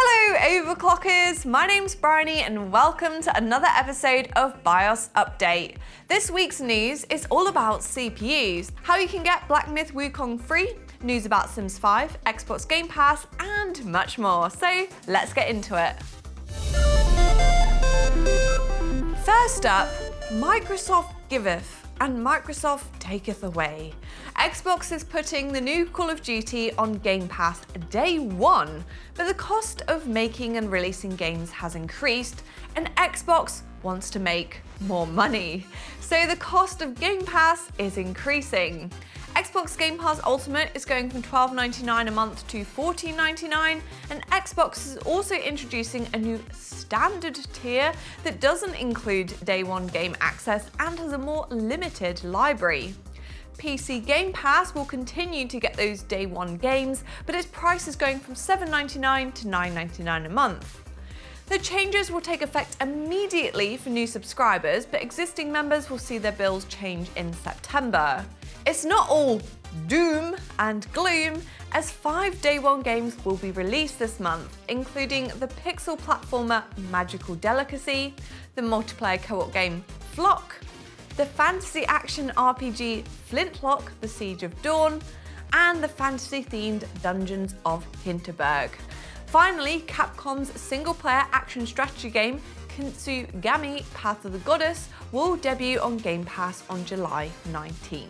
Hello Overclockers, my name's Bryony and welcome to another episode of BIOS Update. This week's news is all about CPUs, how you can get Black Myth Wukong free, news about Sims 5, Xbox Game Pass and much more. So let's get into it. First up, Microsoft giveth and Microsoft taketh away. Xbox is putting the new Call of Duty on Game Pass day one, but the cost of making and releasing games has increased, and Xbox wants to make more money. So the cost of Game Pass is increasing. Xbox Game Pass Ultimate is going from $12.99 a month to $14.99, and Xbox is also introducing a new standard tier that doesn't include day one game access and has a more limited library. PC Game Pass will continue to get those day one games, but its price is going from $7.99 to $9.99 a month. The changes will take effect immediately for new subscribers, but existing members will see their bills change in September. It's not all doom and gloom, as 5 day one games will be released this month, including the pixel platformer Magical Delicacy, the multiplayer co-op game Flock, the fantasy action RPG Flintlock: The Siege of Dawn, and the fantasy-themed Dungeons of Hinterberg. Finally, Capcom's single-player action strategy game Kitsugami: Path of the Goddess will debut on Game Pass on July 19th.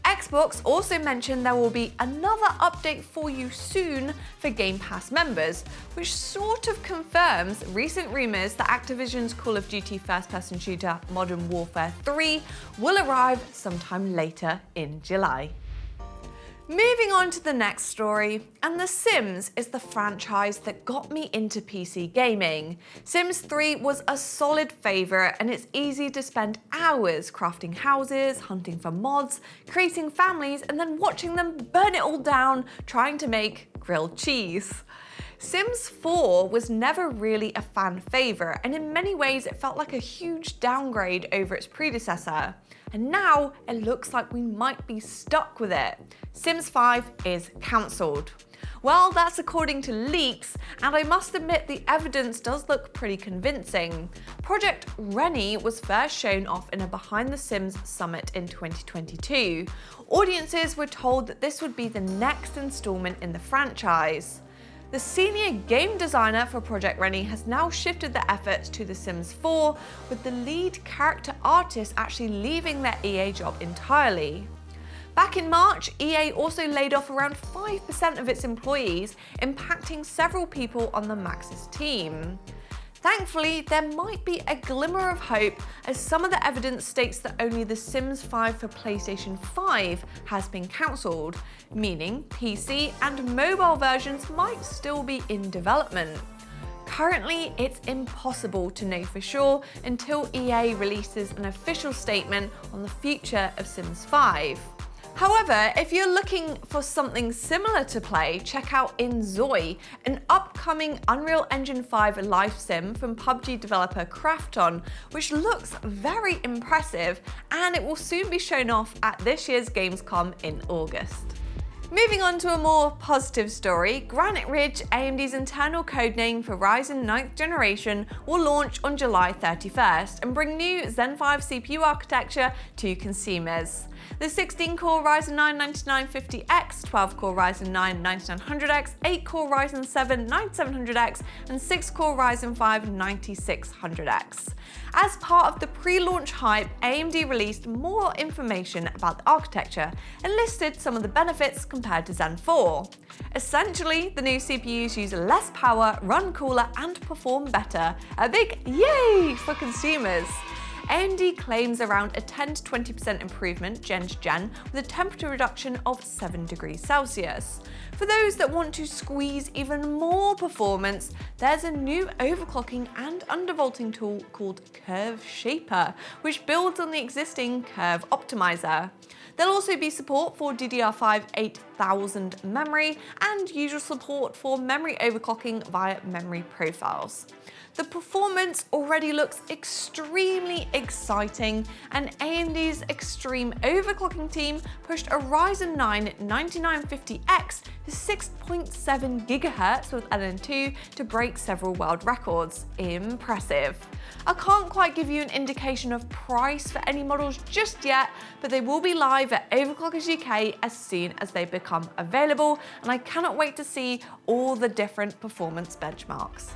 Xbox also mentioned there will be another update for you soon for Game Pass members, which sort of confirms recent rumours that Activision's Call of Duty first-person shooter Modern Warfare 3 will arrive sometime later in July. Moving on to the next story, and The Sims is the franchise that got me into PC gaming. Sims 3 was a solid favourite, and it's easy to spend hours crafting houses, hunting for mods, creating families, and then watching them burn it all down trying to make grilled cheese. Sims 4 was never really a fan favourite, and in many ways it felt like a huge downgrade over its predecessor. And now it looks like we might be stuck with it. Sims 5 is cancelled. Well, that's according to leaks, and I must admit the evidence does look pretty convincing. Project Rennie was first shown off in a Behind the Sims summit in 2022. Audiences were told that this would be the next installment in the franchise. The senior game designer for Project Rennie has now shifted the efforts to The Sims 4, with the lead character artist actually leaving their EA job entirely. Back in March, EA also laid off around 5% of its employees, impacting several people on the Maxis team. Thankfully, there might be a glimmer of hope, as some of the evidence states that only The Sims 5 for PlayStation 5 has been cancelled, meaning PC and mobile versions might still be in development. Currently, it's impossible to know for sure until EA releases an official statement on the future of Sims 5. However, if you're looking for something similar to play, check out Inzoi, an upcoming Unreal Engine 5 live sim from PUBG developer Krafton, which looks very impressive, and it will soon be shown off at this year's Gamescom in August. Moving on to a more positive story, Granite Ridge, AMD's internal codename for Ryzen 9th generation, will launch on July 31st and bring new Zen 5 CPU architecture to consumers. The 16-core Ryzen 9 9950X, 12-core Ryzen 9 9900X, 8-core Ryzen 7 9700X, and 6-core Ryzen 5 9600X. As part of the pre-launch hype, AMD released more information about the architecture and listed some of the benefits compared to Zen 4. Essentially, the new CPUs use less power, run cooler, and perform better. A big yay for consumers! AMD claims around a 10 to 20% improvement gen to gen, with a temperature reduction of 7 degrees Celsius. For those that want to squeeze even more performance, there's a new overclocking and undervolting tool called Curve Shaper, which builds on the existing Curve Optimizer. There'll also be support for DDR5 8000 memory and usual support for memory overclocking via memory profiles. The performance already looks extremely exciting, and AMD's extreme overclocking team pushed a Ryzen 9 9950X to 6.7 GHz with LN2 to break several world records. Impressive. I can't quite give you an indication of price for any models just yet, but they will be live at Overclockers UK as soon as they become available, and I cannot wait to see all the different performance benchmarks.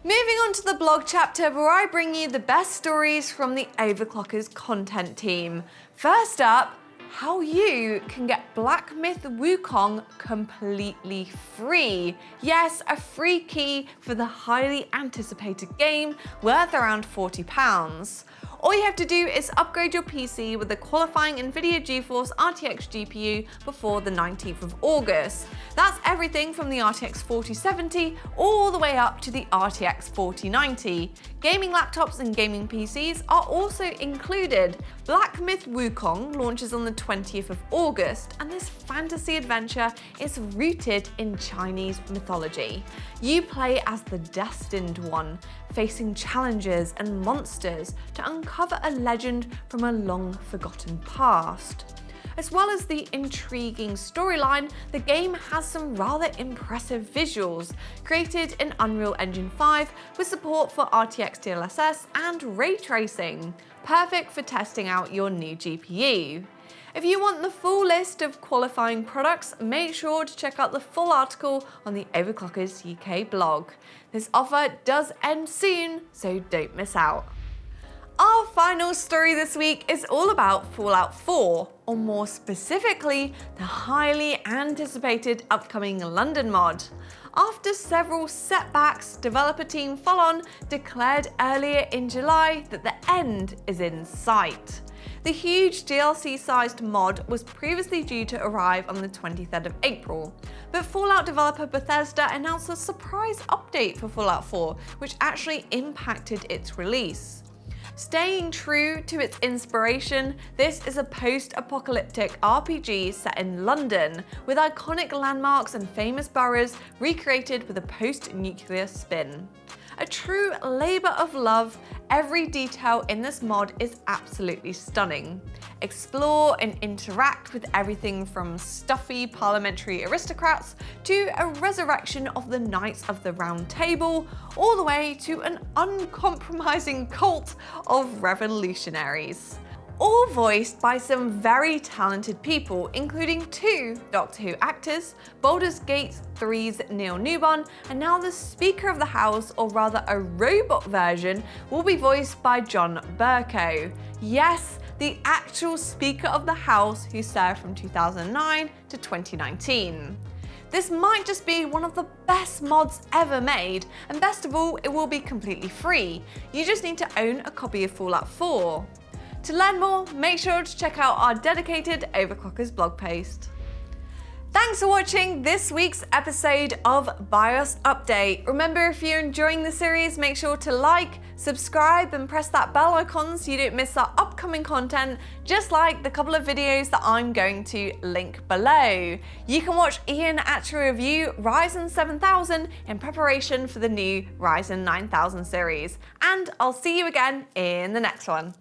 Moving on to the blog chapter where I bring you the best stories from the Overclockers content team. First up, how you can get Black Myth Wukong completely free. Yes, a free key for the highly anticipated game worth around £40. All you have to do is upgrade your PC with a qualifying Nvidia GeForce RTX GPU before the 19th of August. That's everything from the RTX 4070 all the way up to the RTX 4090. Gaming laptops and gaming PCs are also included. Black Myth Wukong launches on the 20th of August, and this fantasy adventure is rooted in Chinese mythology. You play as the Destined One, facing challenges and monsters to uncover a legend from a long-forgotten past. As well as the intriguing storyline, the game has some rather impressive visuals, created in Unreal Engine 5 with support for RTX DLSS and ray tracing, perfect for testing out your new GPU. If you want the full list of qualifying products, make sure to check out the full article on the Overclockers UK blog. This offer does end soon, so don't miss out. Our final story this week is all about Fallout 4, or more specifically, the highly anticipated upcoming London mod. After several setbacks, developer team Full-On declared earlier in July that the end is in sight. The huge DLC-sized mod was previously due to arrive on the 23rd of April, but Fallout developer Bethesda announced a surprise update for Fallout 4, which actually impacted its release. Staying true to its inspiration, this is a post-apocalyptic RPG set in London, with iconic landmarks and famous boroughs recreated with a post-nuclear spin. A true labour of love, every detail in this mod is absolutely stunning. Explore and interact with everything from stuffy parliamentary aristocrats to a resurrection of the Knights of the Round Table, all the way to an uncompromising cult of revolutionaries. All voiced by some very talented people, including 2 Doctor Who actors, Baldur's Gate 3's Neil Newbon, and now the Speaker of the House, or rather a robot version, will be voiced by John Burko. Yes, the actual Speaker of the House who served from 2009 to 2019. This might just be one of the best mods ever made, and best of all, it will be completely free. You just need to own a copy of Fallout 4. To learn more, make sure to check out our dedicated Overclockers blog post. Thanks for watching this week's episode of BIOS Update. Remember, if you're enjoying the series, make sure to like, subscribe, and press that bell icon so you don't miss our upcoming content, just like the couple of videos that I'm going to link below. You can watch Ian actually review Ryzen 7000 in preparation for the new Ryzen 9000 series. And I'll see you again in the next one.